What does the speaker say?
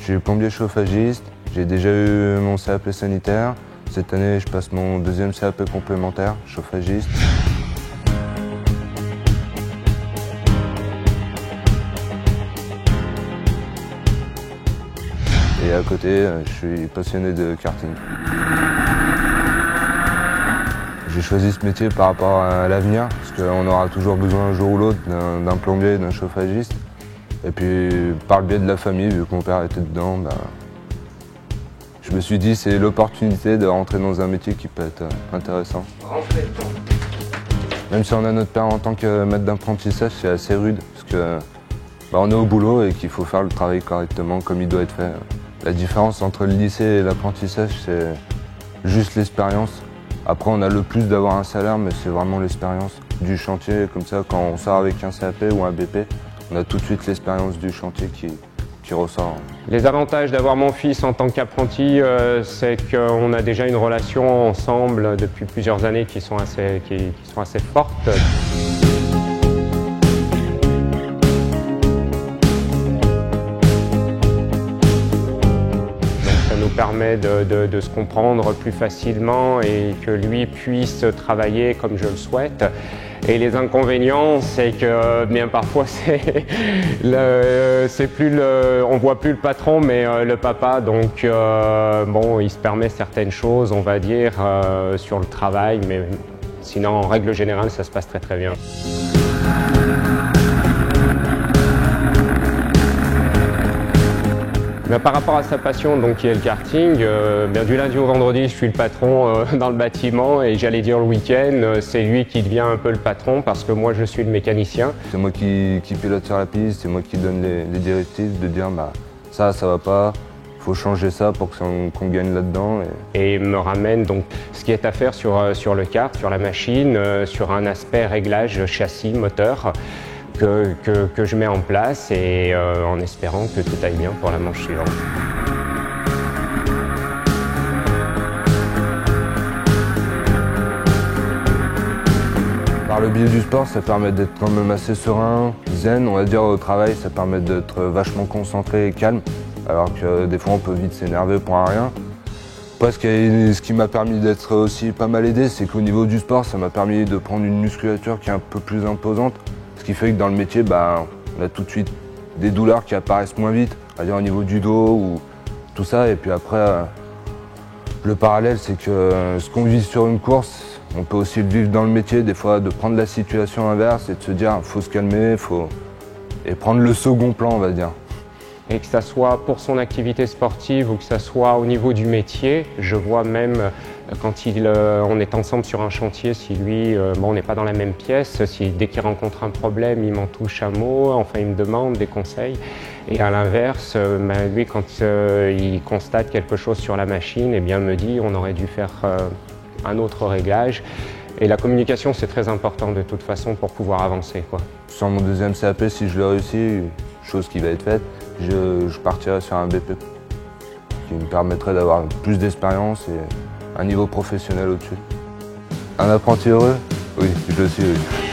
suis plombier chauffagiste, j'ai déjà eu mon CAP sanitaire. Cette année, je passe mon deuxième CAP complémentaire, chauffagiste. Et à côté, je suis passionné de karting. J'ai choisi ce métier par rapport à l'avenir, parce qu'on aura toujours besoin un jour ou l'autre d'un plombier, d'un chauffagiste. Et puis, par le biais de la famille, vu que mon père était dedans, je me suis dit c'est l'opportunité de rentrer dans un métier qui peut être intéressant. Même si on a notre père en tant que maître d'apprentissage, c'est assez rude, parce que on est au boulot et qu'il faut faire le travail correctement comme il doit être fait. La différence entre le lycée et l'apprentissage, c'est juste l'expérience. Après, on a le plus d'avoir un salaire, mais c'est vraiment l'expérience du chantier. Comme ça, quand on sort avec un CAP ou un BP, on a tout de suite l'expérience du chantier qui ressort. Les avantages d'avoir mon fils en tant qu'apprenti, c'est qu'on a déjà une relation ensemble depuis plusieurs années qui sont assez fortes. Permet de se comprendre plus facilement et que lui puisse travailler comme je le souhaite. Et les inconvénients, c'est que bien parfois on voit plus le patron mais le papa, donc bon, il se permet certaines choses, on va dire, sur le travail, mais sinon en règle générale ça se passe très bien. Par rapport à sa passion, donc, qui est le karting, du lundi au vendredi, je suis le patron dans le bâtiment et j'allais dire le week-end, c'est lui qui devient un peu le patron parce que moi je suis le mécanicien. C'est moi qui pilote sur la piste, c'est moi qui donne les directives de dire ça va pas, faut changer ça pour qu'on gagne là-dedans. Et il me ramène donc ce qui est à faire sur le kart, sur la machine, sur un aspect réglage châssis, moteur. Que je mets en place et en espérant que tout aille bien pour la manche suivante. Par le biais du sport, ça permet d'être quand même assez serein, zen, on va dire au travail, ça permet d'être vachement concentré et calme, alors que des fois on peut vite s'énerver pour rien. Après, ce qui m'a permis d'être aussi pas mal aidé, c'est qu'au niveau du sport, ça m'a permis de prendre une musculature qui est un peu plus imposante. Ce qui fait que dans le métier, on a tout de suite des douleurs qui apparaissent moins vite, on va dire au niveau du dos ou tout ça. Et puis après, le parallèle, c'est que ce qu'on vit sur une course, on peut aussi le vivre dans le métier, des fois de prendre la situation inverse et de se dire il faut se calmer, et prendre le second plan, on va dire. Et que ça soit pour son activité sportive ou que ça soit au niveau du métier, je vois même quand on est ensemble sur un chantier, si lui, on n'est pas dans la même pièce, dès qu'il rencontre un problème, il m'en touche un mot, enfin il me demande des conseils. Et à l'inverse, lui, quand il constate quelque chose sur la machine, eh bien, me dit on aurait dû faire un autre réglage. Et la communication, c'est très important de toute façon pour pouvoir avancer, quoi. Sur mon deuxième CAP, si je le réussis, chose qui va être faite, je partirai sur un BP qui me permettrait d'avoir plus d'expérience et un niveau professionnel au-dessus. Un apprenti heureux? Oui, je le suis, oui.